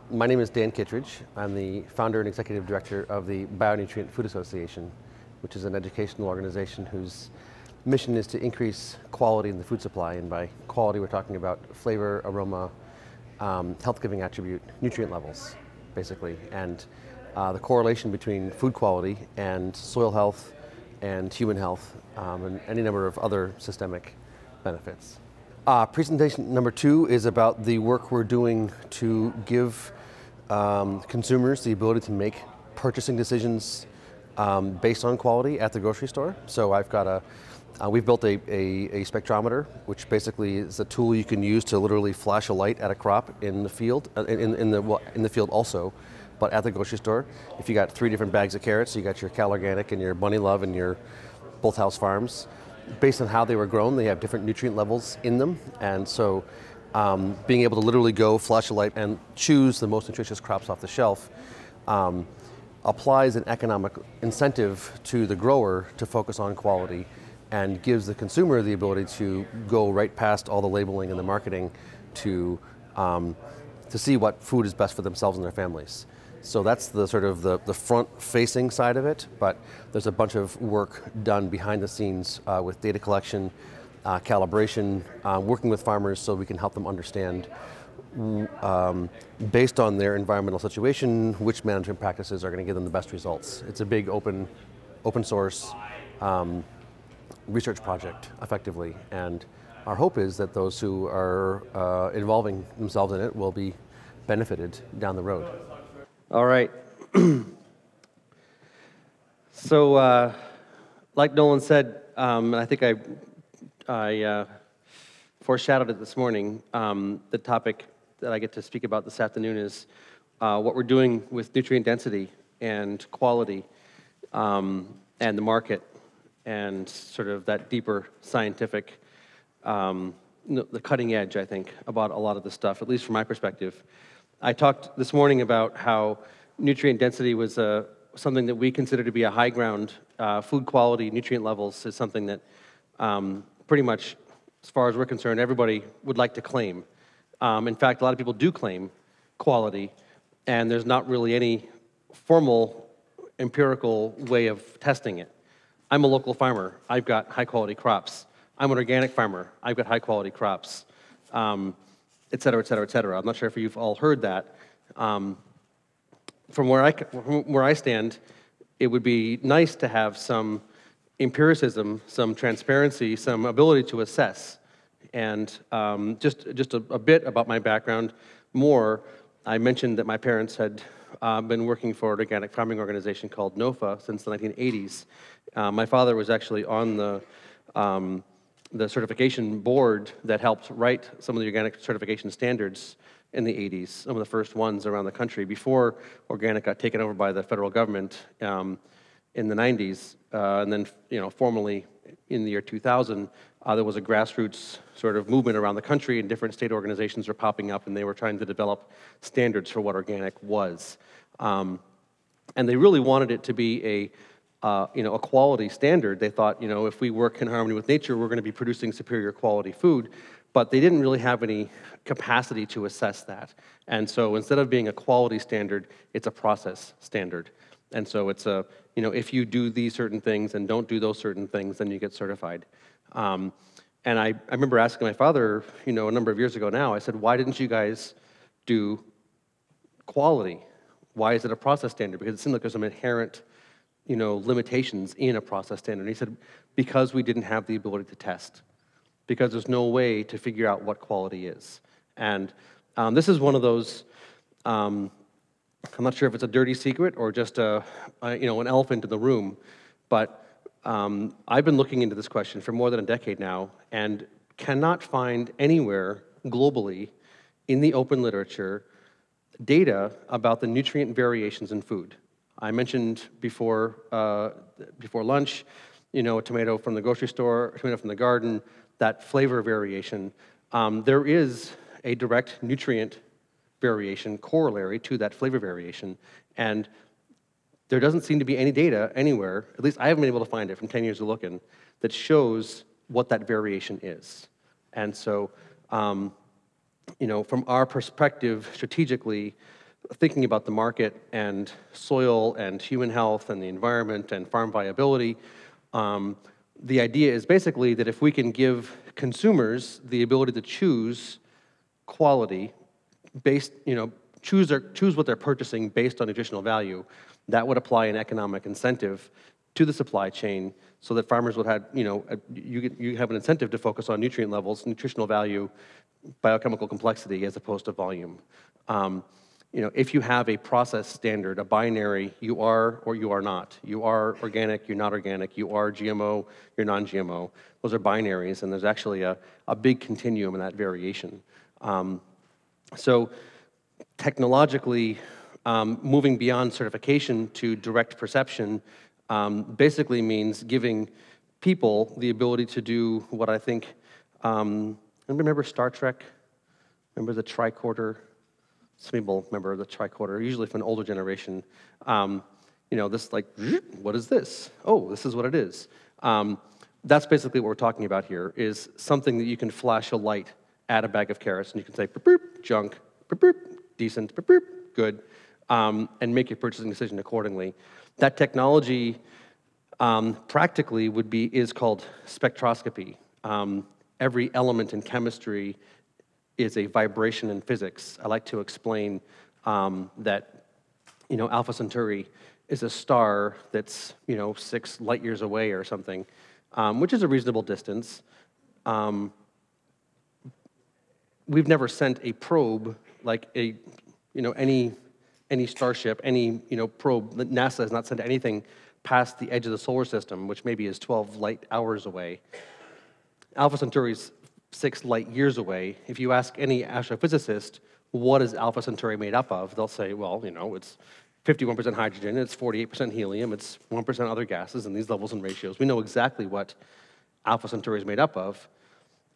My name is Dan Kittredge. I'm the founder and executive director of the Bionutrient Food Association, which is an educational organization whose mission is to increase quality in the food supply. And by quality, we're talking about flavor, aroma, health-giving attribute, nutrient levels, basically, and the correlation between food quality and soil health and human health, and any number of other systemic benefits. Presentation number 2 is about the work we're doing to give consumers the ability to make purchasing decisions based on quality at the grocery store. So we've built a spectrometer, which basically is a tool you can use to literally flash a light at a crop in the field, in the field also, but at the grocery store. If you got 3 different bags of carrots, you got your Cal Organic and your Bunny Love and your Both House Farms. Based on how they were grown, they have different nutrient levels in them, and so being able to literally go flash a light and choose the most nutritious crops off the shelf applies an economic incentive to the grower to focus on quality and gives the consumer the ability to go right past all the labeling and the marketing to see what food is best for themselves and their families. So that's the sort of the front-facing side of it, but there's a bunch of work done behind the scenes with data collection, calibration, working with farmers so we can help them understand, based on their environmental situation, which management practices are going to give them the best results. It's a big open source research project, effectively, and our hope is that those who are involving themselves in it will be benefited down the road. All right. So, like Nolan said, and I think I foreshadowed it this morning, the topic that I get to speak about this afternoon is what we're doing with nutrient density and quality and the market and sort of that deeper scientific, the cutting edge, I think, about a lot of this stuff, at least from my perspective. I talked this morning about how nutrient density was something that we consider to be a high ground. Food quality, nutrient levels is something that pretty much, as far as we're concerned, everybody would like to claim. In fact, a lot of people do claim quality, and there's not really any formal empirical way of testing it. I'm a local farmer. I've got high quality crops. I'm an organic farmer. I've got high quality crops. Et cetera, et cetera, et cetera. I'm not sure if you've all heard that. From where I stand, it would be nice to have some empiricism, some transparency, some ability to assess. And just a bit about my background more, I mentioned that my parents had been working for an organic farming organization called NOFA since the 1980s. My father was actually on the certification board that helped write some of the organic certification standards in the 80s, some of the first ones around the country, before organic got taken over by the federal government in the 90s. And then, formally in the year 2000, there was a grassroots sort of movement around the country, and different state organizations were popping up, and they were trying to develop standards for what organic was. And they really wanted it to be a quality standard. They thought, if we work in harmony with nature, we're going to be producing superior quality food. But they didn't really have any capacity to assess that. And so instead of being a quality standard, it's a process standard. And so it's if you do these certain things and don't do those certain things, then you get certified. And I remember asking my father, a number of years ago now, I said, why didn't you guys do quality? Why is it a process standard? Because it seemed like there's some inherent limitations in a process standard. And he said, because we didn't have the ability to test, because there's no way to figure out what quality is. And this is one of those, I'm not sure if it's a dirty secret or just an elephant in the room, but I've been looking into this question for more than a decade now and cannot find anywhere globally in the open literature data about the nutrient variations in food. I mentioned before lunch, a tomato from the grocery store, a tomato from the garden, that flavor variation. There is a direct nutrient variation corollary to that flavor variation, and there doesn't seem to be any data anywhere, at least I haven't been able to find it from 10 years of looking, that shows what that variation is. And so, from our perspective, strategically, thinking about the market and soil and human health and the environment and farm viability, the idea is basically that if we can give consumers the ability to choose quality based, choose what they're purchasing based on nutritional value, that would apply an economic incentive to the supply chain so that farmers would have, you have an incentive to focus on nutrient levels, nutritional value, biochemical complexity as opposed to volume. If you have a process standard, a binary, you are or you are not. You are organic, you're not organic. You are GMO, you're non-GMO. Those are binaries, and there's actually a big continuum in that variation. So technologically, moving beyond certification to direct perception basically means giving people the ability to do what I think, remember Star Trek? Remember the tricorder? Some people remember the tricorder, usually from an older generation. This like, what is this? Oh, this is what it is. That's basically what we're talking about here, is something that you can flash a light at a bag of carrots, and you can say, boop, boop, junk, boop, boop, decent, boop, boop, good, and make your purchasing decision accordingly. That technology practically is called spectroscopy. Every element in chemistry is a vibration in physics. I like to explain that, Alpha Centauri is a star that's, 6 light years away or something, which is a reasonable distance. We've never sent a probe like any starship, any probe. NASA has not sent anything past the edge of the solar system, which maybe is 12 light hours away. Alpha Centauri's 6 light years away. If you ask any astrophysicist, what is Alpha Centauri made up of, they'll say, well, it's 51% hydrogen, it's 48% helium, it's 1% other gases, and these levels and ratios. We know exactly what Alpha Centauri is made up of,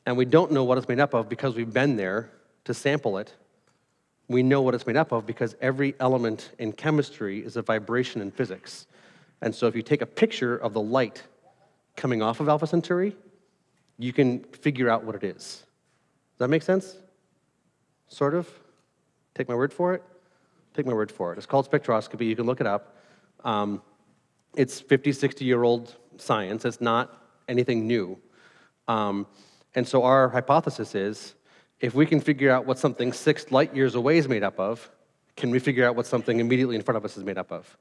and we don't know what it's made up of because we've been there to sample it. We know what it's made up of because every element in chemistry is a vibration in physics. And so if you take a picture of the light coming off of Alpha Centauri, you can figure out what it is. Does that make sense? Sort of? Take my word for it? Take my word for it. It's called spectroscopy. You can look it up. It's 50, 60-year-old science. It's not anything new. And so our hypothesis is, if we can figure out what something 6 light years away is made up of, can we figure out what something immediately in front of us is made up of?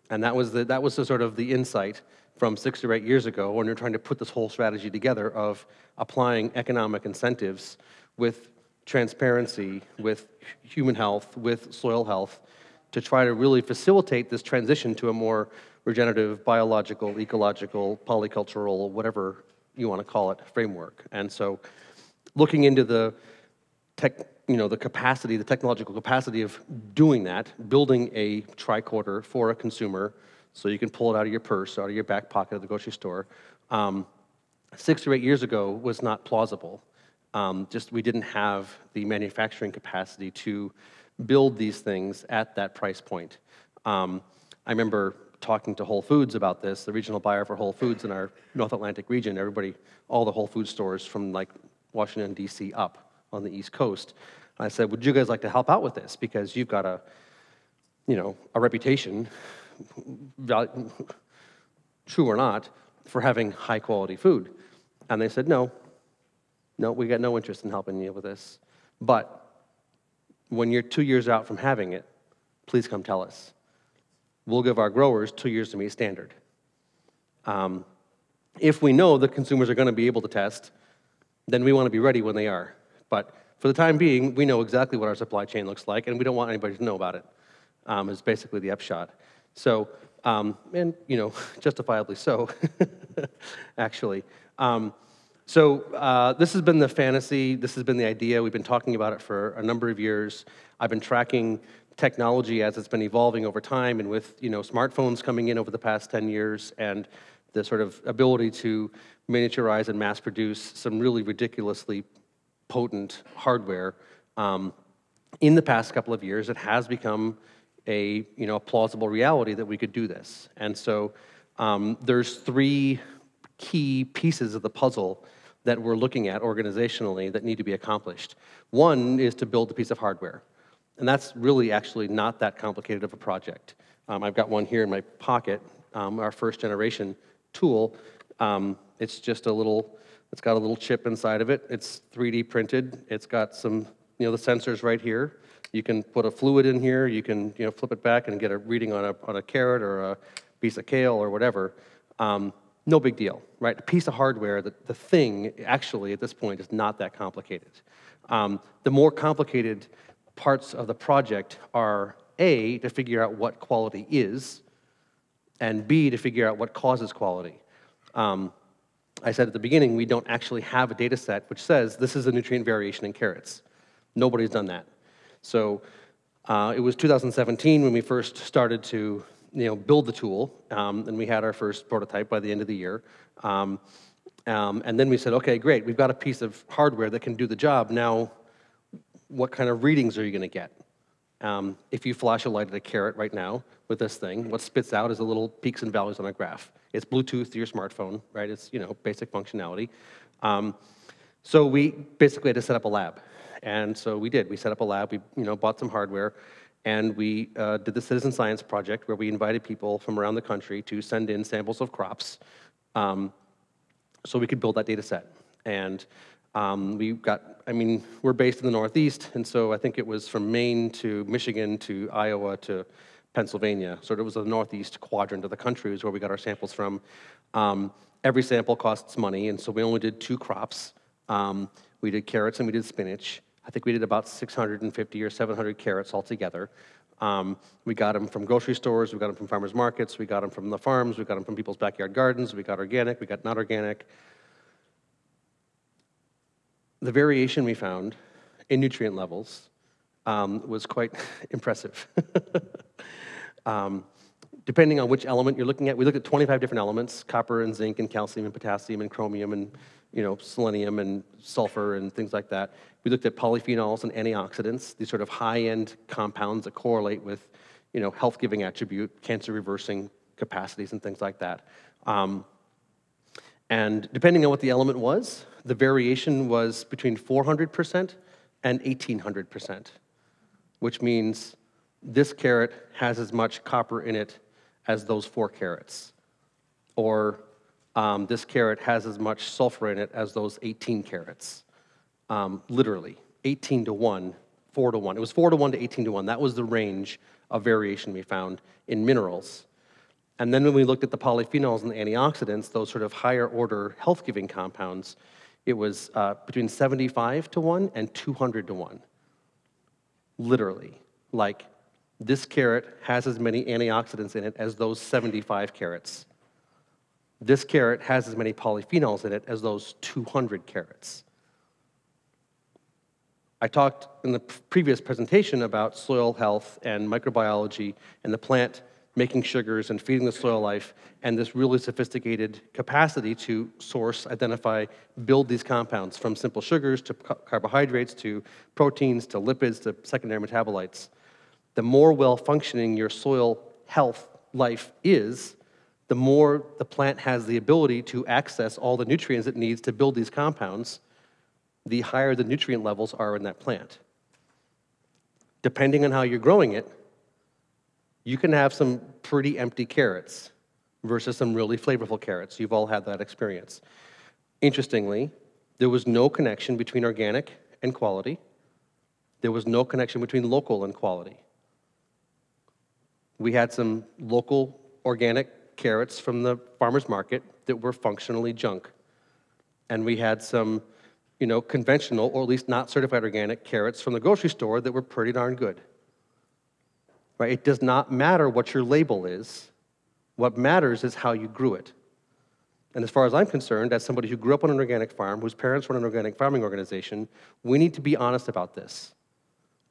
And that was the sort of the insight from 6 or 8 years ago when we were trying to put this whole strategy together of applying economic incentives with transparency, with human health, with soil health, to try to really facilitate this transition to a more regenerative, biological, ecological, polycultural, whatever you want to call it, framework. And so looking into the capacity, the technological capacity of doing that, building a tricorder for a consumer so you can pull it out of your purse, out of your back pocket at the grocery store, 6 or 8 years ago was not plausible. We didn't have the manufacturing capacity to build these things at that price point. I remember talking to Whole Foods about this, the regional buyer for Whole Foods in our North Atlantic region, all the Whole Food stores from like Washington, D.C. up on the East Coast. I said, would you guys like to help out with this? Because you've got a reputation, true or not, for having high quality food. And they said, no, we got no interest in helping you with this. But when you're 2 years out from having it, please come tell us. We'll give our growers 2 years to meet standard. If we know the consumers are going to be able to test, then we want to be ready when they are. But for the time being, we know exactly what our supply chain looks like, and we don't want anybody to know about it, is basically the upshot. So, and justifiably so, actually. So this has been the fantasy, this has been the idea. We've been talking about it for a number of years. I've been tracking technology as it's been evolving over time, and with smartphones coming in over the past 10 years, and the sort of ability to miniaturize and mass produce some really ridiculously potent hardware. In the past couple of years, it has become a plausible reality that we could do this. And so there's 3 key pieces of the puzzle that we're looking at organizationally that need to be accomplished. One is to build a piece of hardware. And that's really actually not that complicated of a project. I've got one here in my pocket, our first generation tool. It's just it's got a little chip inside of it. It's 3D printed. It's got some, the sensors right here. You can put a fluid in here. You can, flip it back and get a reading on a carrot or a piece of kale or whatever. No big deal, right? A piece of hardware, the thing actually at this point is not that complicated. The more complicated parts of the project are A, to figure out what quality is, and B, to figure out what causes quality. I said at the beginning, we don't actually have a data set which says this is a nutrient variation in carrots. Nobody's done that. So it was 2017 when we first started to build the tool, and we had our first prototype by the end of the year. And then we said, okay, great, we've got a piece of hardware that can do the job. Now, what kind of readings are you going to get? If you flash a light at a carrot right now with this thing, what spits out is a little peaks and valleys on a graph. It's Bluetooth to your smartphone, right? It's basic functionality. So we basically had to set up a lab, and so we did. We set up a lab. We bought some hardware, and we did the citizen science project where we invited people from around the country to send in samples of crops, so we could build that data set. And we're based in the Northeast, and so I think it was from Maine to Michigan to Iowa to Pennsylvania. So it was the Northeast quadrant of the country is where we got our samples from. Every sample costs money, and so we only did 2 crops. We did carrots and we did spinach. I think we did about 650 or 700 carrots altogether. We got them from grocery stores, we got them from farmers markets, we got them from the farms, we got them from people's backyard gardens, we got organic, we got not organic. The variation we found in nutrient levels was quite impressive. Depending on which element you're looking at, we looked at 25 different elements: copper and zinc and calcium and potassium and chromium and selenium and sulfur and things like that. We looked at polyphenols and antioxidants, these sort of high-end compounds that correlate with health-giving attribute, cancer-reversing capacities and things like that. And depending on what the element was, the variation was between 400% and 1800%, which means this carrot has as much copper in it as those 4 carrots, or this carrot has as much sulfur in it as those 18 carrots. Literally, 18 to 1, 4 to 1. It was 4 to 1 to 18 to 1. That was the range of variation we found in minerals. And then when we looked at the polyphenols and the antioxidants, those sort of higher order health-giving compounds, it was between 75 to 1 and 200 to 1. Literally. Like, this carrot has as many antioxidants in it as those 75 carrots. This carrot has as many polyphenols in it as those 200 carrots. I talked in the previous presentation about soil health and microbiology and the plant making sugars and feeding the soil life, and this really sophisticated capacity to source, identify, build these compounds from simple sugars to carbohydrates to proteins to lipids to secondary metabolites. The more well-functioning your soil health life is, the more the plant has the ability to access all the nutrients it needs to build these compounds, the higher the nutrient levels are in that plant. Depending on how you're growing it, you can have some pretty empty carrots versus some really flavorful carrots. You've all had that experience. Interestingly, there was no connection between organic and quality. There was no connection between local and quality. We had some local organic carrots from the farmer's market that were functionally junk. And we had some, conventional, or at least not certified organic carrots from the grocery store that were pretty darn good. Right? It does not matter what your label is. What matters is how you grew it. And as far as I'm concerned, as somebody who grew up on an organic farm, whose parents run an organic farming organization, we need to be honest about this.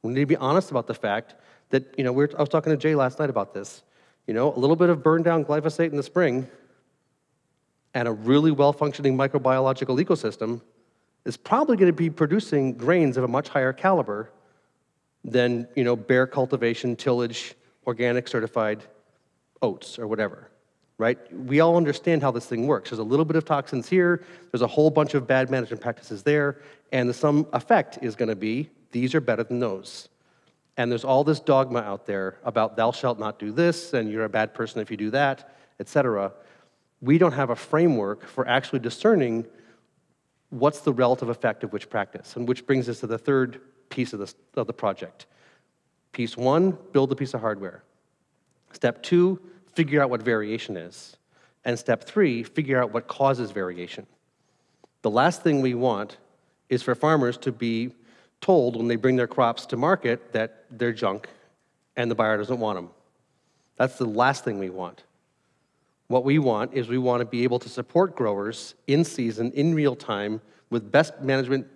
We need to be honest about the fact that, I was talking to Jay last night about this. A little bit of burned down glyphosate in the spring and a really well-functioning microbiological ecosystem is probably going to be producing grains of a much higher caliber than, bare cultivation, tillage, organic certified oats or whatever, right? We all understand how this thing works. There's a little bit of toxins here, there's a whole bunch of bad management practices there, and the sum effect is going to be, these are better than those. And there's all this dogma out there about thou shalt not do this, and you're a bad person if you do that, et cetera. We don't have a framework for actually discerning what's the relative effect of which practice, and which brings us to the third piece of the project. Piece 1, build a piece of hardware. Step 2, figure out what variation is. And step 3, figure out what causes variation. The last thing we want is for farmers to be told when they bring their crops to market that they're junk and the buyer doesn't want them. That's the last thing we want. What we want is we want to be able to support growers in season, in real time, with best management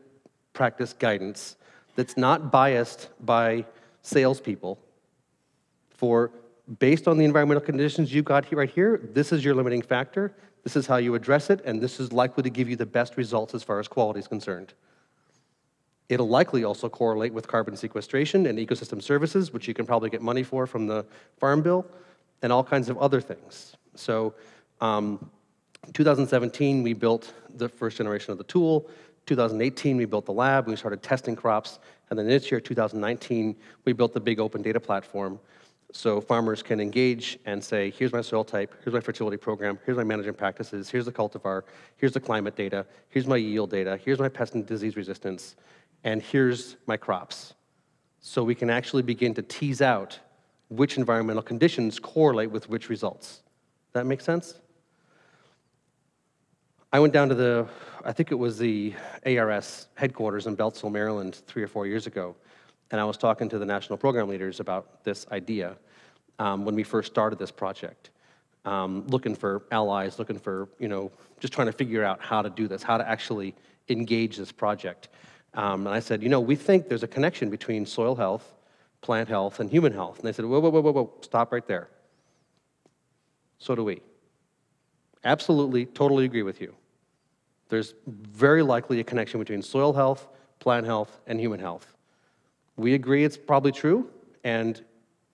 practice guidance that's not biased by salespeople for, based on the environmental conditions you got right here, this is your limiting factor, this is how you address it, and this is likely to give you the best results as far as quality is concerned. It'll likely also correlate with carbon sequestration and ecosystem services, which you can probably get money for from the Farm Bill, and all kinds of other things. So 2017, we built the first generation of the tool. 2018, we built the lab. We started testing crops. And then this year, 2019, we built the big open data platform so farmers can engage and say, here's my soil type, here's my fertility program, here's my management practices, here's the cultivar, here's the climate data, here's my yield data, here's my pest and disease resistance, and here's my crops. So we can actually begin to tease out which environmental conditions correlate with which results. That make sense? I went down to I think it was the ARS headquarters in Beltsville, Maryland 3 or 4 years ago, and I was talking to the national program leaders about this idea when we first started this project, looking for allies, looking for, just trying to figure out how to do this, how to actually engage this project. And I said, we think there's a connection between soil health, plant health, and human health. And they said, whoa, whoa, whoa, whoa, whoa, stop right there. So do we. Absolutely, totally agree with you. There's very likely a connection between soil health, plant health, and human health. We agree it's probably true, and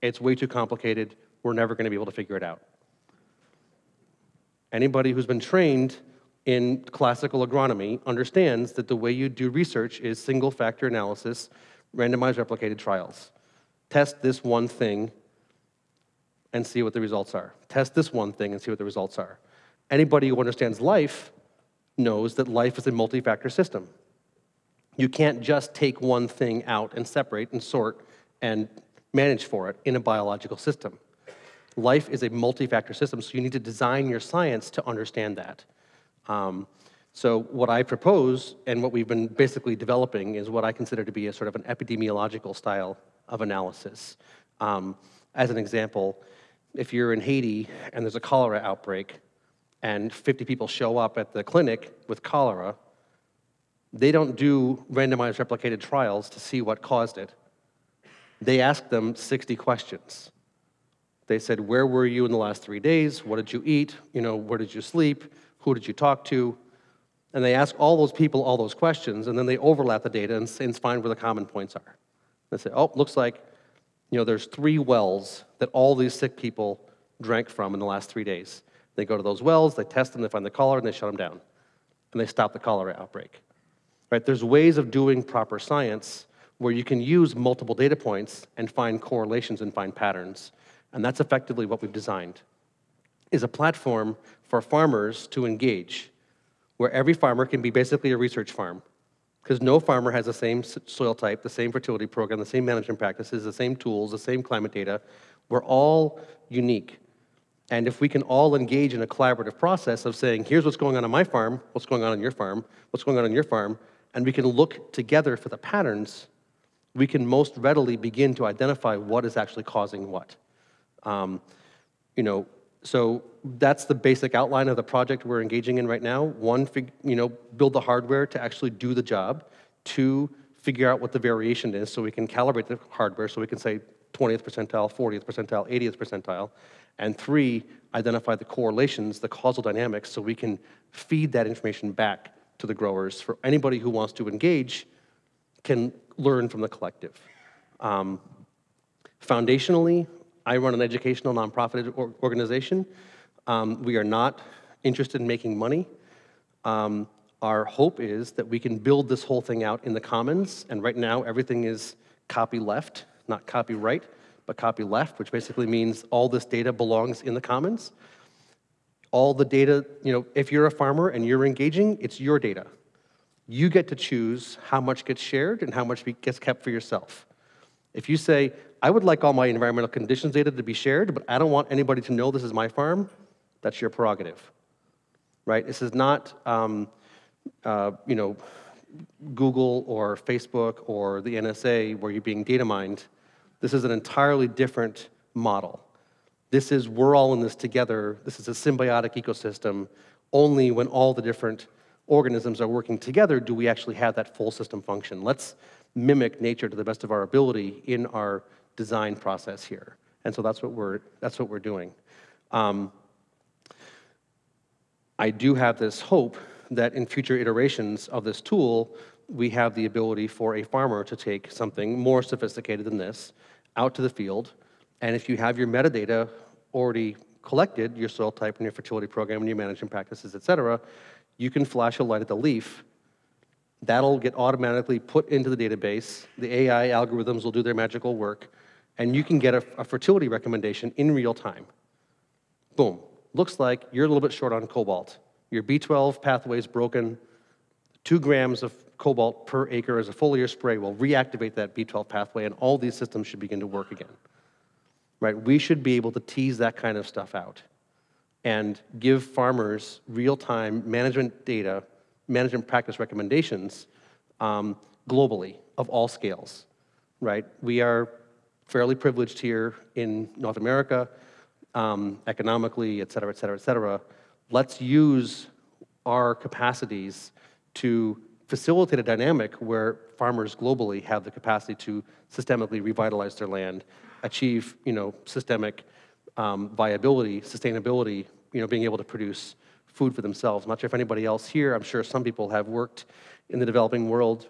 it's way too complicated. We're never going to be able to figure it out. Anybody who's been trained in classical agronomy understands that the way you do research is single-factor analysis, randomized replicated trials. Test this one thing and see what the results are. Test this one thing and see what the results are. Anybody who understands life knows that life is a multi-factor system. You can't just take one thing out and separate and sort and manage for it in a biological system. Life is a multi-factor system, so you need to design your science to understand that. So what I propose, and what we've been basically developing, is what I consider to be a sort of an epidemiological style of analysis. As an example, if you're in Haiti and there's a cholera outbreak, and 50 people show up at the clinic with cholera, they don't do randomized replicated trials to see what caused it. They ask them 60 questions. They said, where were you in the last 3 days? What did you eat? Where did you sleep? Who did you talk to? And they ask all those people all those questions, and then they overlap the data and find where the common points are. They say, oh, looks like there's 3 wells that all these sick people drank from in the last 3 days. They go to those wells, they test them, they find the cholera, and they shut them down. And they stop the cholera outbreak. Right? There's ways of doing proper science where you can use multiple data points and find correlations and find patterns. And that's effectively what we've designed, is a platform for farmers to engage, where every farmer can be basically a research farm, because no farmer has the same soil type, the same fertility program, the same management practices, the same tools, the same climate data. We're all unique. And if we can all engage in a collaborative process of saying, here's what's going on my farm, what's going on your farm, what's going on your farm, and we can look together for the patterns, we can most readily begin to identify what is actually causing what. So that's the basic outline of the project we're engaging in right now. 1, build the hardware to actually do the job. 2, figure out what the variation is so we can calibrate the hardware so we can say 20th percentile, 40th percentile, 80th percentile. And 3, identify the correlations, the causal dynamics, so we can feed that information back to the growers. For anybody who wants to engage can learn from the collective. Foundationally, I run an educational nonprofit organization. We are not interested in making money. Our hope is that we can build this whole thing out in the commons, and right now everything is copyleft. not copyright, but copyleft, which basically means all this data belongs in the commons. All the data, if you're a farmer and you're engaging, it's your data. You get to choose how much gets shared and how much gets kept for yourself. If you say, I would like all my environmental conditions data to be shared, but I don't want anybody to know this is my farm, that's your prerogative, right? This is not, Google or Facebook or the NSA where you're being data mined. This is an entirely different model. This is, we're all in this together. This is a symbiotic ecosystem. Only when all the different organisms are working together do we actually have that full system function. Let's mimic nature to the best of our ability in our design process here. And so that's what we're doing. I do have this hope that in future iterations of this tool, we have the ability for a farmer to take something more sophisticated than this out to the field, and if you have your metadata already collected, your soil type and your fertility program and your management practices, et cetera, you can flash a light at the leaf. That'll get automatically put into the database. The AI algorithms will do their magical work, and you can get a fertility recommendation in real time. Boom. Looks like you're a little bit short on cobalt. Your B12 pathway is broken. 2 grams of cobalt per acre as a foliar spray will reactivate that B12 pathway, and all these systems should begin to work again. Right? We should be able to tease that kind of stuff out and give farmers real-time management data, management practice recommendations globally of all scales. Right? We are fairly privileged here in North America, economically, et cetera, et cetera, et cetera. Let's use our capacities to facilitate a dynamic where farmers globally have the capacity to systemically revitalize their land, achieve, systemic viability, sustainability, being able to produce food for themselves. I'm not sure if anybody else here, I'm sure some people have worked in the developing world,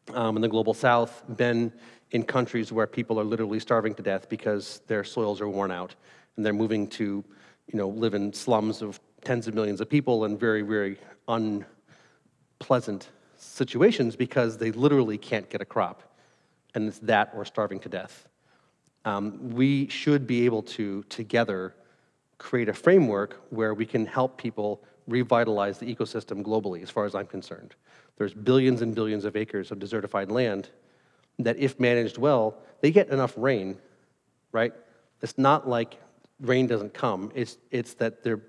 in the global south, been in countries where people are literally starving to death because their soils are worn out, and they're moving to, live in slums of tens of millions of people in very, very unpleasant situations because they literally can't get a crop, and it's that or starving to death. We should be able to, together, create a framework where we can help people revitalize the ecosystem globally, as far as I'm concerned. There's billions and billions of acres of desertified land that, if managed well, they get enough rain, right? It's not like rain doesn't come. It's that their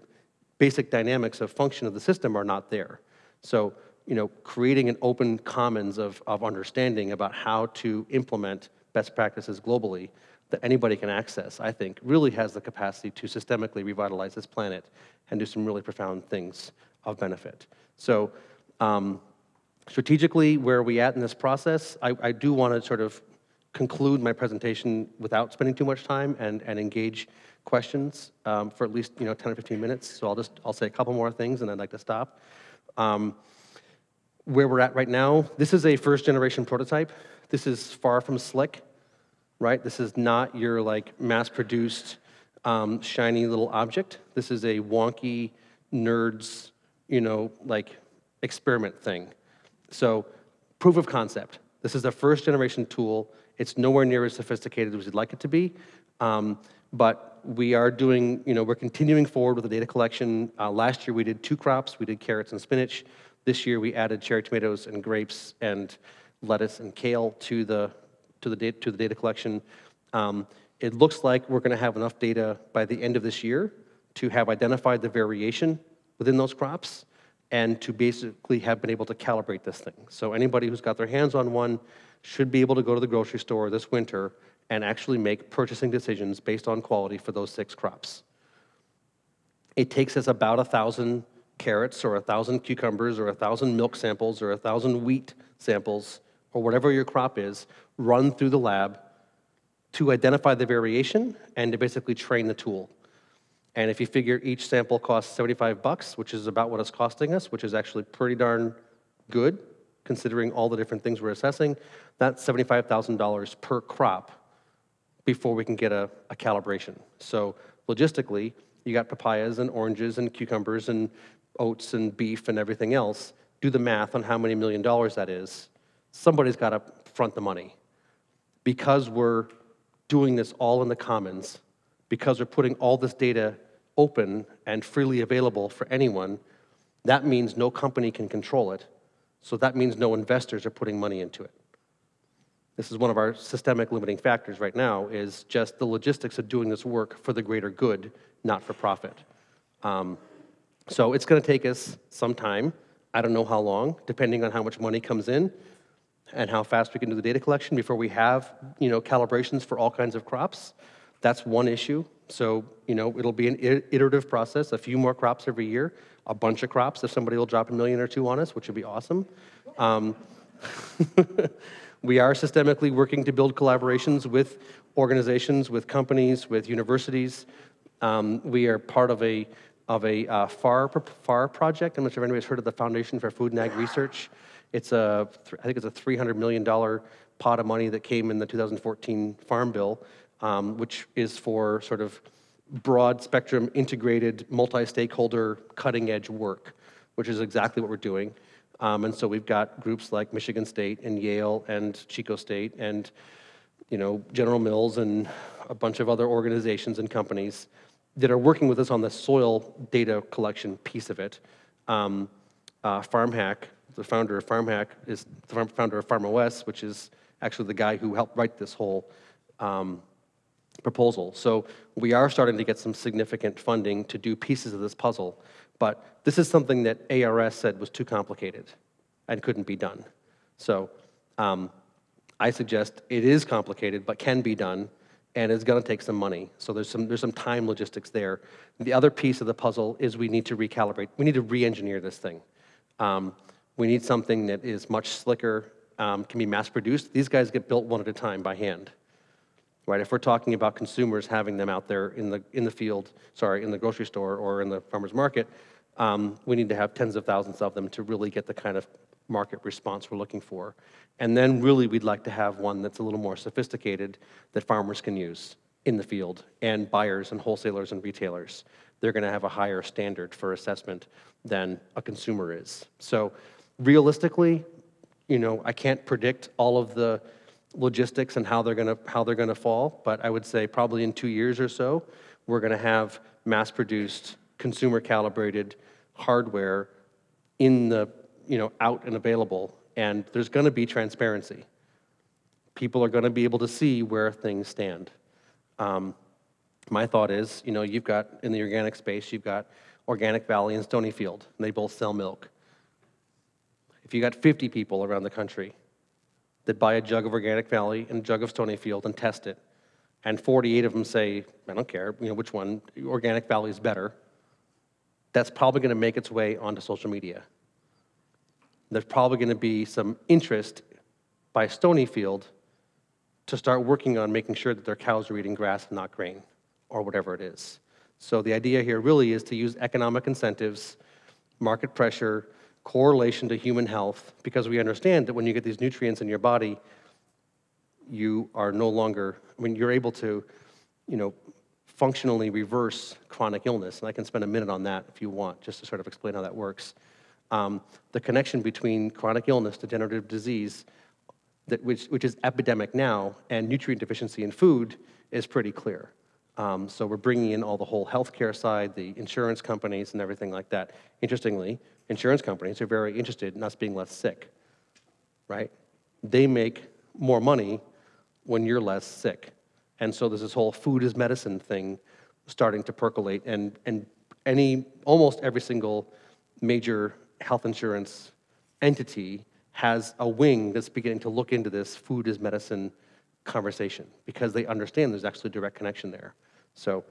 basic dynamics of function of the system are not there. So, creating an open commons of understanding about how to implement best practices globally that anybody can access, I think, really has the capacity to systemically revitalize this planet and do some really profound things of benefit. So, strategically, where are we at in this process? I do want to sort of conclude my presentation without spending too much time and engage questions for at least 10 or 15 minutes. So I'll say a couple more things and I'd like to stop. Where we're at right now, this is a first generation prototype. This is far from slick, right? This is not your mass-produced shiny little object. This is a wonky nerds, experiment thing. So proof of concept. This is a first generation tool. It's nowhere near as sophisticated as we'd like it to be. But we are doing, we're continuing forward with the data collection. Last year we did 2 crops. We did carrots and spinach. This year we added cherry tomatoes and grapes and lettuce and kale to the data collection. It looks like we're going to have enough data by the end of this year to have identified the variation within those crops and to basically have been able to calibrate this thing. So anybody who's got their hands on one should be able to go to the grocery store this winter and actually make purchasing decisions based on quality for those 6 crops. It takes us about 1,000 carrots or 1,000 cucumbers or 1,000 milk samples or 1,000 wheat samples or whatever your crop is, run through the lab to identify the variation and to basically train the tool. And if you figure each sample costs $75, which is about what it's costing us, which is actually pretty darn good considering all the different things we're assessing, that's $75,000 per crop before we can get a calibration. So logistically, you got papayas and oranges and cucumbers and oats and beef and everything else. Do the math on how many $1 million that is. Somebody's got to front the money. because we're doing this all in the commons, because we're putting all this data open and freely available for anyone, that means no company can control it. So that means no investors are putting money into it. This is one of our systemic limiting factors right now, is just the logistics of doing this work for the greater good, not for profit. So it's going to take us some time. I don't know how long, depending on how much money comes in and how fast we can do the data collection before we have, calibrations for all kinds of crops. That's one issue. So, it'll be an iterative process, a few more crops every year, a bunch of crops if somebody will drop $1 million or $2 million on us, which would be awesome. We are systemically working to build collaborations with organizations, with companies, with universities. We are part of a FAR project. I'm not sure if anybody's heard of the Foundation for Food and Ag Research. I think it's a $300 million pot of money that came in the 2014 Farm Bill, which is for sort of broad spectrum, integrated, multi-stakeholder, cutting-edge work, which is exactly what we're doing. And so we've got groups like Michigan State and Yale and Chico State and General Mills and a bunch of other organizations and companies that are working with us on the soil data collection piece of it. FarmHack, the founder of FarmHack, is the founder of PharmOS, which is actually the guy who helped write this whole proposal. So we are starting to get some significant funding to do pieces of this puzzle, but this is something that ARS said was too complicated and couldn't be done. So I suggest it is complicated, but can be done, and it's going to take some money. So there's some time logistics there. The other piece of the puzzle is we need to recalibrate. We need to re-engineer this thing. We need something that is much slicker, can be mass-produced. These guys get built one at a time by hand. Right? If we're talking about consumers having them out there in the field, in the grocery store or in the farmer's market, we need to have tens of thousands of them to really get the kind of market response we're looking for. And then really we'd like to have one that's a little more sophisticated that farmers can use in the field, and buyers and wholesalers and retailers. They're going to have a higher standard for assessment than a consumer is. So realistically, I can't predict all of the logistics and how they're going to fall, but I would say probably in 2 years or so, we're going to have mass-produced, consumer-calibrated hardware in the out and available, and there's going to be transparency. People are going to be able to see where things stand. My thought is, you've got in the organic space, you've got Organic Valley and Stonyfield, and they both sell milk. If you got 50 people around the country that buy a jug of Organic Valley and a jug of Stonyfield and test it, and 48 of them say, I don't care, which one, Organic Valley is better, that's probably going to make its way onto social media. There's probably going to be some interest by Stonyfield to start working on making sure that their cows are eating grass and not grain, or whatever it is. So the idea here really is to use economic incentives, market pressure, correlation to human health, because we understand that when you get these nutrients in your body, you are no longer, you're able to, functionally reverse chronic illness. And I can spend a minute on that if you want, just to sort of explain how that works. The connection between chronic illness, degenerative disease, which is epidemic now, and nutrient deficiency in food is pretty clear. So we're bringing in all the whole healthcare side, the insurance companies and everything like that. Interestingly, insurance companies are very interested in us being less sick, right? They make more money when you're less sick. And so there's this whole food is medicine thing starting to percolate, and almost every single major health insurance entity has a wing that's beginning to look into this food is medicine conversation, because they understand there's actually a direct connection there. So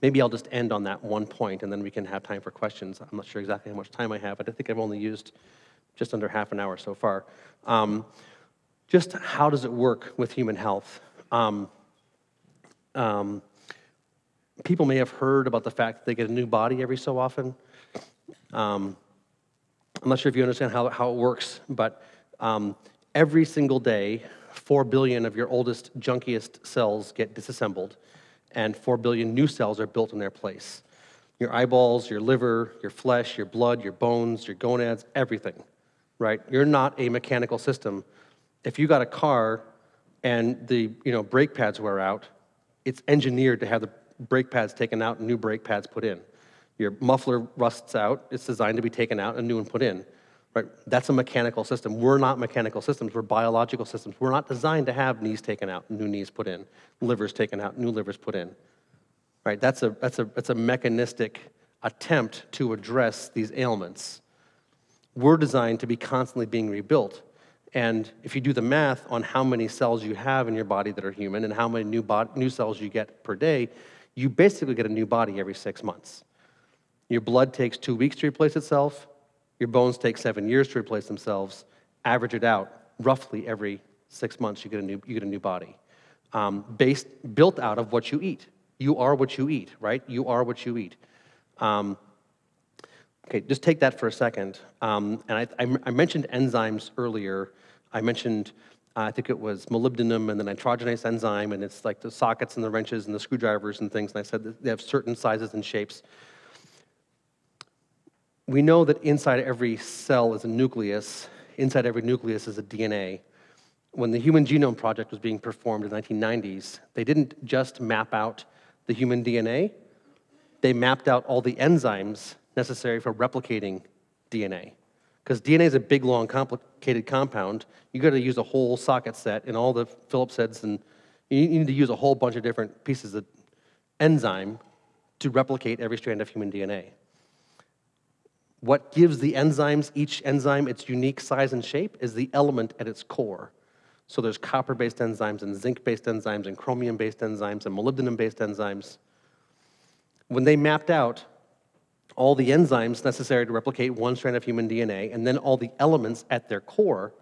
maybe I'll just end on that one point, and then we can have time for questions. I'm not sure exactly how much time I have, but I think I've only used just under half an hour so far. Just how does it work with human health? People may have heard about the fact that they get a new body every so often. I'm not sure if you understand how it works, but every single day, 4 billion of your oldest, junkiest cells get disassembled, and 4 billion new cells are built in their place. Your eyeballs, your liver, your flesh, your blood, your bones, your gonads, everything, right? You're not a mechanical system. If you got a car and the brake pads wear out, it's engineered to have the brake pads taken out and new brake pads put in. Your muffler rusts out, it's designed to be taken out and a new one put in. Right? That's a mechanical system. We're not mechanical systems, we're biological systems. We're not designed to have knees taken out, new knees put in, livers taken out, new livers put in. Right? That's a mechanistic attempt to address these ailments. We're designed to be constantly being rebuilt. And if you do the math on how many cells you have in your body that are human and how many new cells you get per day, you basically get a new body every 6 months. Your blood takes 2 weeks to replace itself. Your bones take 7 years to replace themselves. Average it out, roughly every 6 months you get a new body, built out of what you eat. You are what you eat, right? You are what you eat. Okay, just take that for a second. And I mentioned enzymes earlier. I mentioned, I think it was molybdenum and the nitrogenase enzyme, and it's like the sockets and the wrenches and the screwdrivers and things, and I said that they have certain sizes and shapes. We know that inside every cell is a nucleus. Inside every nucleus is a DNA. When the Human Genome Project was being performed in the 1990s, they didn't just map out the human DNA, they mapped out all the enzymes necessary for replicating DNA. Because DNA is a big, long, complicated compound. You got to use a whole socket set and all the Phillips heads, and you need to use a whole bunch of different pieces of enzyme to replicate every strand of human DNA. What gives the enzymes, each enzyme, its unique size and shape is the element at its core. So there's copper-based enzymes and zinc-based enzymes and chromium-based enzymes and molybdenum-based enzymes. When they mapped out all the enzymes necessary to replicate one strand of human DNA and then all the elements at their core,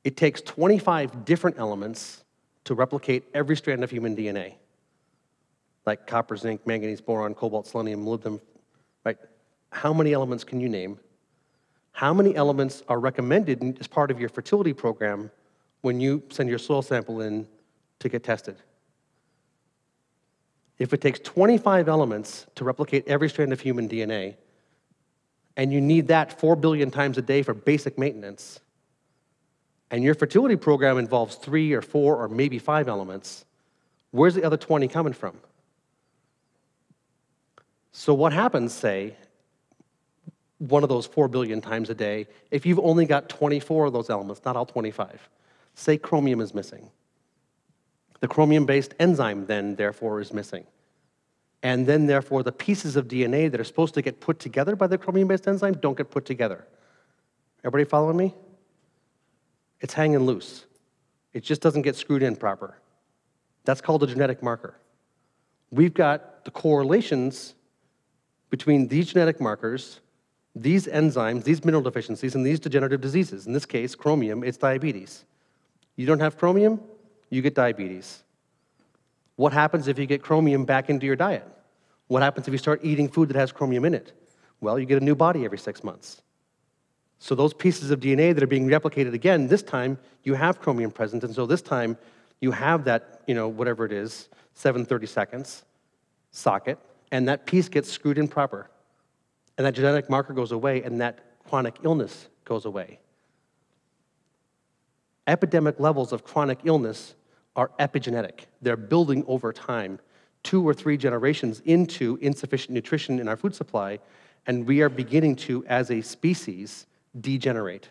it takes 25 different elements to replicate every strand of human DNA, like copper, zinc, manganese, boron, cobalt, selenium, molybdenum, right? How many elements can you name? How many elements are recommended as part of your fertility program when you send your soil sample in to get tested? If it takes 25 elements to replicate every strand of human DNA, and you need that 4 billion times a day for basic maintenance, and your fertility program involves 3 or 4 or maybe 5 elements, where's the other 20 coming from? So what happens, say, one of those 4 billion times a day, if you've only got 24 of those elements, not all 25. Say chromium is missing. The chromium-based enzyme then, therefore, is missing. And then, therefore, the pieces of DNA that are supposed to get put together by the chromium-based enzyme don't get put together. Everybody following me? It's hanging loose. It just doesn't get screwed in proper. That's called a genetic marker. We've got the correlations between these genetic markers, these enzymes, these mineral deficiencies, and these degenerative diseases. In this case, chromium, it's diabetes. You don't have chromium, you get diabetes. What happens if you get chromium back into your diet? What happens if you start eating food that has chromium in it? Well, you get a new body every 6 months. So those pieces of DNA that are being replicated again, this time you have chromium present, and so this time you have that, whatever it is, 7/30 seconds socket, and that piece gets screwed in proper. And that genetic marker goes away, and that chronic illness goes away. Epidemic levels of chronic illness are epigenetic. They're building over time, 2 or 3 generations into insufficient nutrition in our food supply, and we are beginning to, as a species, degenerate.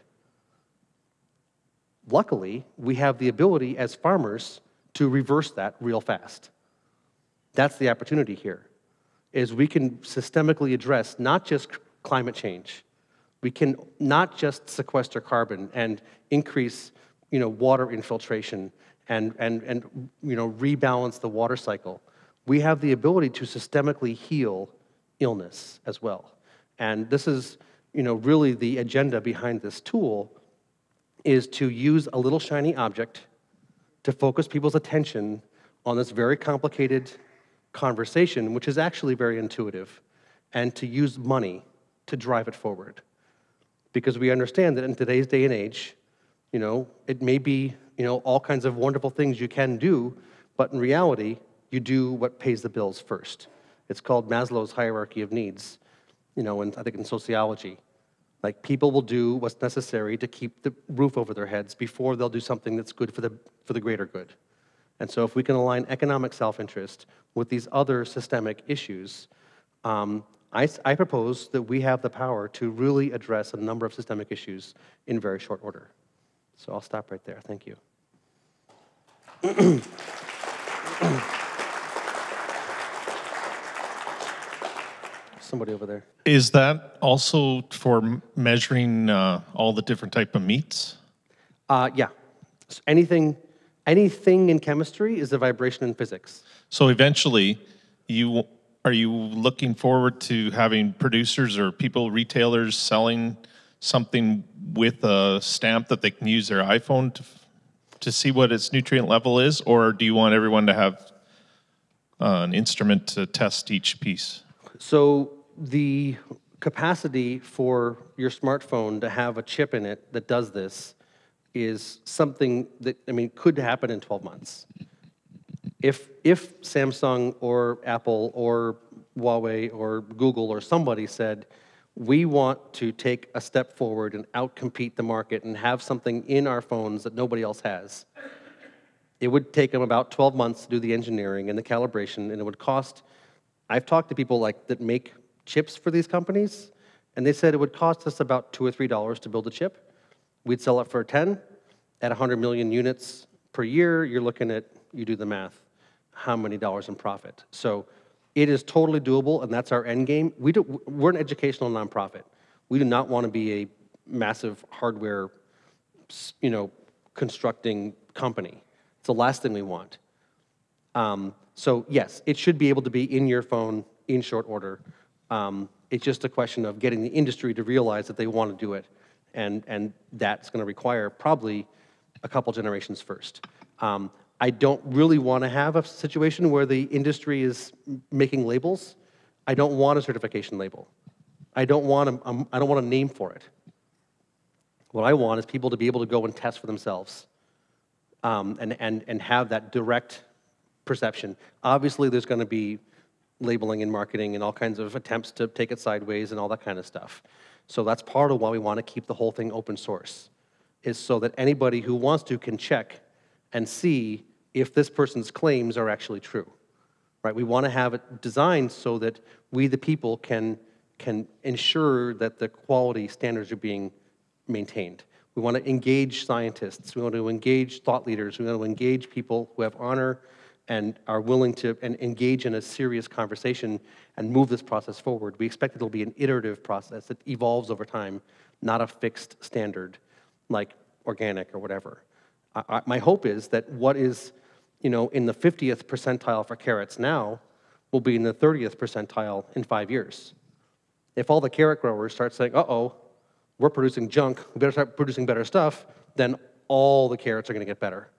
Luckily, we have the ability as farmers to reverse that real fast. That's the opportunity here, is we can systemically address not just climate change. We can not just sequester carbon and increase water infiltration and rebalance the water cycle. We have the ability to systemically heal illness as well. And this is really the agenda behind this tool, is to use a little shiny object to focus people's attention on this very complicated conversation, which is actually very intuitive, and to use money to drive it forward. Because we understand that in today's day and age, it may be, all kinds of wonderful things you can do, but in reality, you do what pays the bills first. It's called Maslow's hierarchy of needs, and I think in sociology. Like, people will do what's necessary to keep the roof over their heads before they'll do something that's good for the greater good. And so if we can align economic self-interest with these other systemic issues, I propose that we have the power to really address a number of systemic issues in very short order. So I'll stop right there. Thank you. Somebody over there. Is that also for measuring all the different type of meats? Yeah. So anything in chemistry is a vibration in physics. So eventually, are you looking forward to having producers or retailers selling something with a stamp that they can use their iPhone to see what its nutrient level is? Or do you want everyone to have an instrument to test each piece? So the capacity for your smartphone to have a chip in it that does this is something that, could happen in 12 months. If Samsung or Apple or Huawei or Google or somebody said, we want to take a step forward and outcompete the market and have something in our phones that nobody else has, it would take them about 12 months to do the engineering and the calibration, and it would cost, I've talked to people that make chips for these companies, and they said it would cost us about $2 or $3 to build a chip. We'd sell it for 10 at 100 million units per year. You're looking at, you do the math, how many dollars in profit. So it is totally doable, and that's our end game. We're an educational nonprofit. We do not want to be a massive hardware, constructing company. It's the last thing we want. So yes, it should be able to be in your phone in short order. It's just a question of getting the industry to realize that they want to do it, and that's going to require probably a couple generations first. I don't really want to have a situation where the industry is making labels. I don't want a certification label. I don't want a name for it. What I want is people to be able to go and test for themselves, and have that direct perception. Obviously, there's going to be labeling and marketing and all kinds of attempts to take it sideways and all that kind of stuff. So that's part of why we want to keep the whole thing open source, is so that anybody who wants to can check and see if this person's claims are actually true, right? We want to have it designed so that we, the people, can ensure that the quality standards are being maintained. We want to engage scientists. We want to engage thought leaders. We want to engage people who have honor and are willing to engage in a serious conversation and move this process forward. We expect it'll be an iterative process that evolves over time, not a fixed standard like organic or whatever. My hope is that what is, in the 50th percentile for carrots now will be in the 30th percentile in 5 years. If all the carrot growers start saying, uh-oh, we're producing junk, we better start producing better stuff, then all the carrots are going to get better.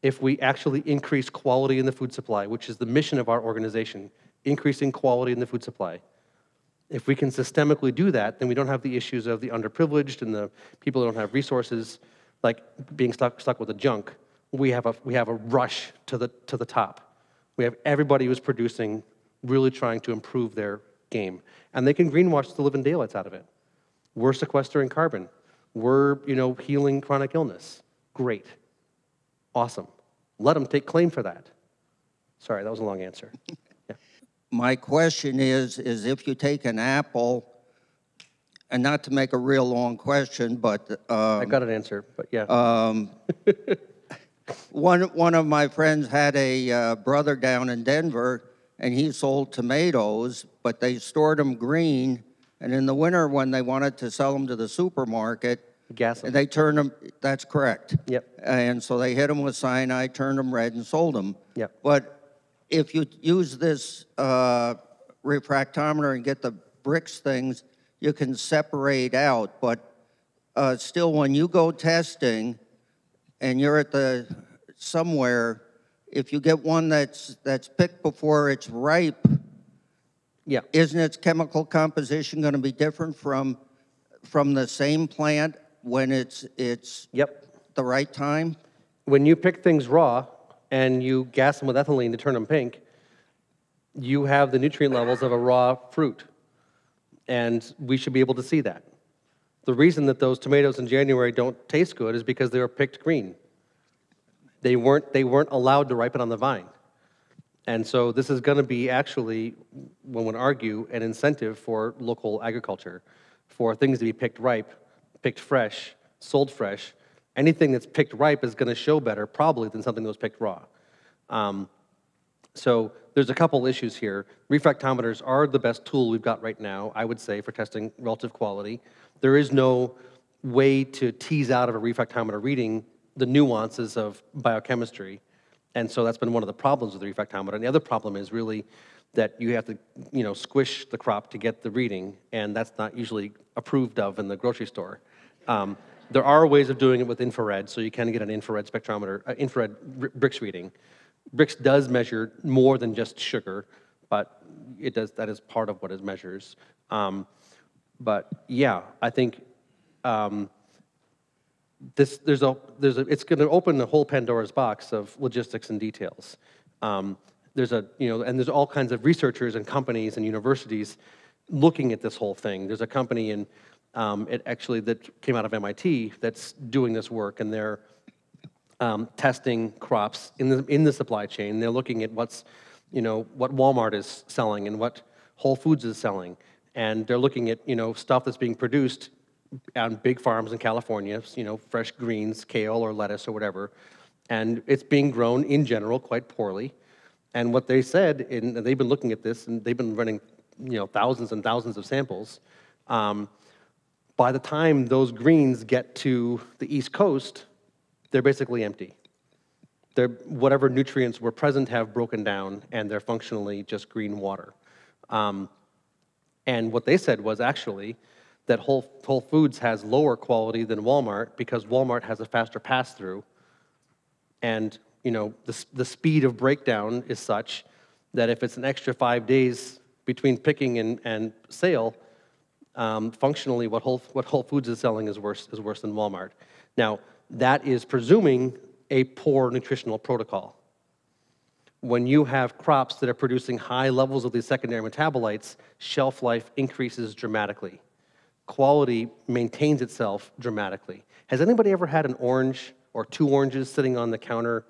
If we actually increase quality in the food supply, which is the mission of our organization, increasing quality in the food supply, if we can systemically do that, then we don't have the issues of the underprivileged and the people who don't have resources, like being stuck with the junk. We have a rush to the top. We have everybody who's producing really trying to improve their game, and they can greenwash the living daylights out of it. We're sequestering carbon. We're healing chronic illness. Great. Awesome. Let them take claim for that. Sorry, that was a long answer. Yeah. My question is if you take an apple, and not to make a real long question, but... I got an answer, but yeah. One of my friends had a brother down in Denver, and he sold tomatoes, but they stored them green, and in the winter when they wanted to sell them to the supermarket, Gas them. and they turned them, that's correct. Yep. And so they hit them with cyanide, turned them red, and sold them. Yep. But if you use this refractometer and get the bricks things, you can separate out. But still, when you go testing and you're at somewhere, if you get one that's picked before it's ripe, Yeah. isn't its chemical composition going to be different from the same plant when it's Yep. the right time? When you pick things raw and you gas them with ethylene to turn them pink, you have the nutrient levels of a raw fruit. And we should be able to see that. The reason that those tomatoes in January don't taste good is because they were picked green. They weren't allowed to ripen on the vine. And so this is going to be actually, one would argue, an incentive for local agriculture, for things to be picked ripe, picked fresh, sold fresh. Anything that's picked ripe is going to show better, probably, than something that was picked raw. So there's a couple issues here. Refractometers are the best tool we've got right now, I would say, for testing relative quality. There is no way to tease out of a refractometer reading the nuances of biochemistry. And so that's been one of the problems with the refractometer. And the other problem is really that you have to, squish the crop to get the reading, and that's not usually approved of in the grocery store. There are ways of doing it with infrared, so you can get an infrared spectrometer, infrared Brix reading. Brix does measure more than just sugar, but that is part of what it measures. But yeah, I think it's going to open a whole Pandora's box of logistics and details. There's all kinds of researchers and companies and universities looking at this whole thing. There's a company that came out of MIT that's doing this work, and they're testing crops in the supply chain. They're looking at what Walmart is selling and what Whole Foods is selling, and they're looking at stuff that's being produced on big farms in California, fresh greens, kale or lettuce or whatever, and it's being grown in general quite poorly. And what they said, and they've been looking at this, and they've been running thousands and thousands of samples. By the time those greens get to the East Coast, they're basically empty. Whatever nutrients were present have broken down, and they're functionally just green water. And what they said was actually that Whole Foods has lower quality than Walmart because Walmart has a faster pass-through, and the speed of breakdown is such that if it's an extra 5 days between picking and sale, functionally what Whole Foods is selling is worse than Walmart. Now, that is presuming a poor nutritional protocol. When you have crops that are producing high levels of these secondary metabolites, shelf life increases dramatically. Quality maintains itself dramatically. Has anybody ever had an orange or two oranges sitting on the counter,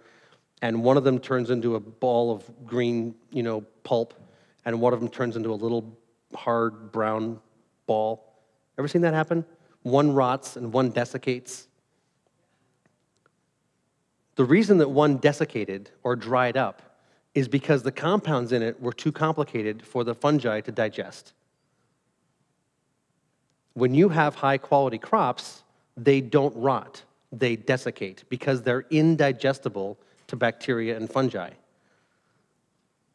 and one of them turns into a ball of green, pulp, and one of them turns into a little hard brown ball? Ever seen that happen? One rots and one desiccates. The reason that one desiccated or dried up is because the compounds in it were too complicated for the fungi to digest. When you have high-quality crops, they don't rot, they desiccate because they're indigestible to bacteria and fungi.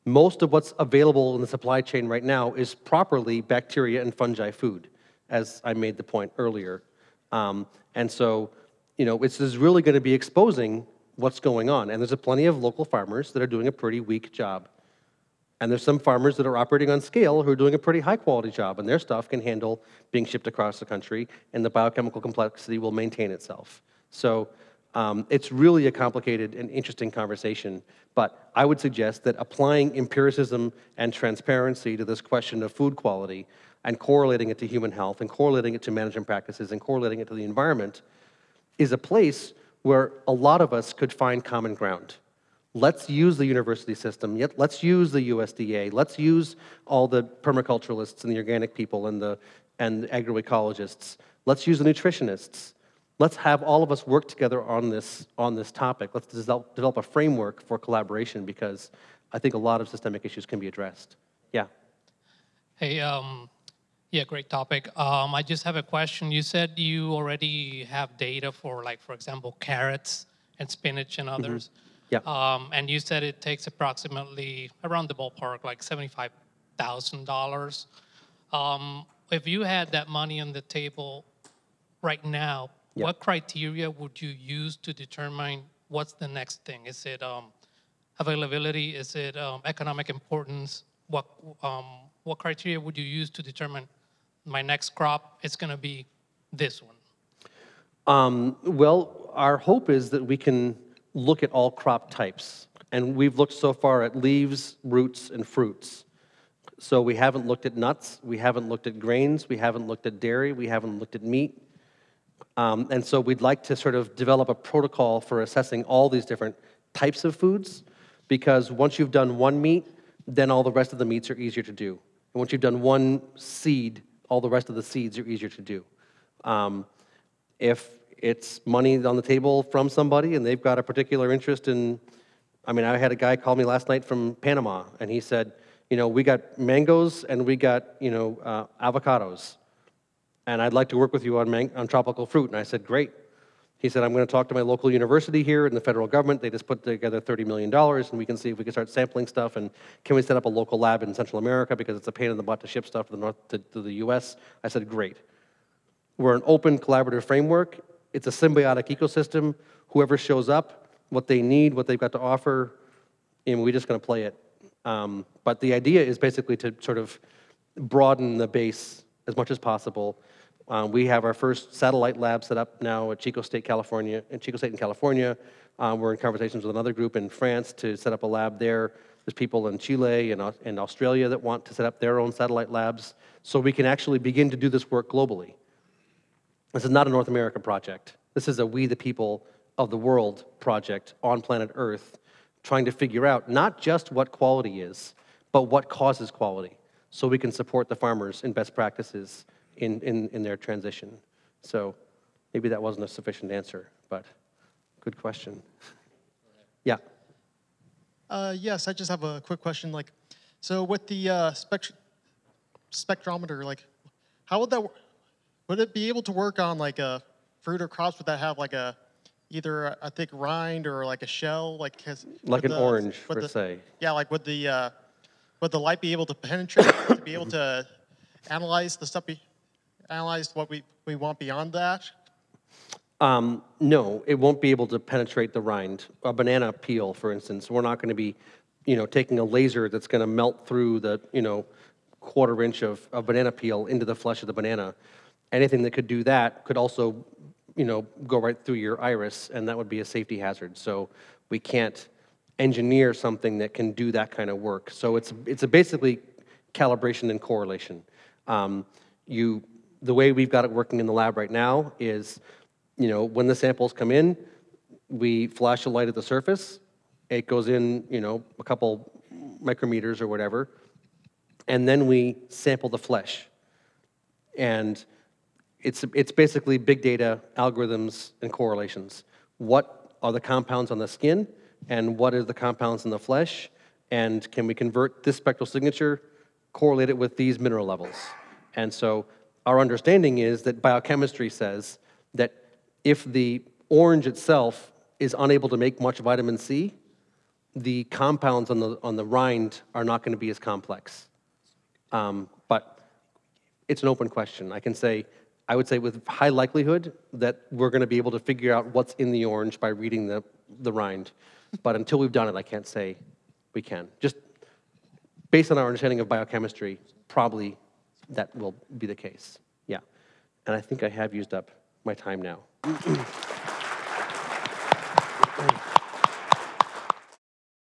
Most of what's available in the supply chain right now is properly bacteria and fungi food, as I made the point earlier. And so, this is really going to be exposing what's going on. And there's plenty of local farmers that are doing a pretty weak job. And there's some farmers that are operating on scale who are doing a pretty high-quality job, and their stuff can handle being shipped across the country, and the biochemical complexity will maintain itself. So it's really a complicated and interesting conversation, but I would suggest that applying empiricism and transparency to this question of food quality and correlating it to human health and correlating it to management practices and correlating it to the environment is a place where a lot of us could find common ground. Let's use the university system, let's use the USDA, let's use all the permaculturalists and the organic people and the agroecologists, let's use the nutritionists. Let's have all of us work together on this topic. Let's develop a framework for collaboration, because I think a lot of systemic issues can be addressed. Yeah. Hey, great topic. I just have a question. You said you already have data for, for example, carrots and spinach and others. Mm-hmm. Yeah. And you said it takes approximately, around the ballpark, $75,000. If you had that money on the table right now, what criteria would you use to determine what's the next thing? Is it availability? Is it economic importance? What criteria would you use to determine my next crop is going to be this one? Well, our hope is that we can look at all crop types. And we've looked so far at leaves, roots, and fruits. So we haven't looked at nuts, we haven't looked at grains, we haven't looked at dairy, we haven't looked at meat. And so we'd like to sort of develop a protocol for assessing all these different types of foods, because once you've done one meat, then all the rest of the meats are easier to do. And once you've done one seed, all the rest of the seeds are easier to do. If it's money on the table from somebody and they've got a particular interest in, I mean, I had a guy call me last night from Panama, and he said, you know, we got mangoes and we got, you know, avocados, and I'd like to work with you on tropical fruit. And I said, great. He said, I'm going to talk to my local university here and the federal government. They just put together $30 million, and we can see if we can start sampling stuff, and can we set up a local lab in Central America, because it's a pain in the butt to ship stuff to the north to the US. I said, great. We're an open collaborative framework. It's a symbiotic ecosystem. Whoever shows up, what they need, what they've got to offer, and we're just going to play it. But the idea is basically to sort of broaden the base as much as possible. We have our first satellite lab set up now at Chico State, California. We're in conversations with another group in France to set up a lab there. There's people in Chile and Australia that want to set up their own satellite labs, so we can actually begin to do this work globally. This is not a North America project. This is a we the people of the world project on planet Earth, trying to figure out not just what quality is, but what causes quality, so we can support the farmers in best practices in their transition. So maybe that wasn't a sufficient answer, but good question. Yeah. Yes, I just have a quick question. Like, so with the spectrometer, like, how would that work? Would it be able to work on like a fruit or crops? Would that have like either a thick rind or like a shell, like an orange, per se? Yeah, like would the light be able to penetrate to be able to analyze the stuff? Analyze what we want beyond that? No, it won't be able to penetrate the rind. A banana peel, for instance, we're not going to be, you know, taking a laser that's going to melt through the, you know, quarter inch of banana peel into the flesh of the banana. Anything that could do that could also, you know, go right through your iris, and that would be a safety hazard. So we can't engineer something that can do that kind of work. So it's a basically calibration and correlation. The way we've got it working in the lab right now is, you know, when the samples come in, we flash a light at the surface. It goes in, you know, a couple micrometers or whatever, and then we sample the flesh. And it's basically big data, algorithms, and correlations. What are the compounds on the skin, and what are the compounds in the flesh, and can we convert this spectral signature, correlate it with these mineral levels? And so our understanding is that biochemistry says that if the orange itself is unable to make much vitamin C, the compounds on the rind are not going to be as complex. But it's an open question. I would say with high likelihood that we're going to be able to figure out what's in the orange by reading the rind. But until we've done it, I can't say we can. Just based on our understanding of biochemistry, probably that will be the case. Yeah. And I think I have used up my time now.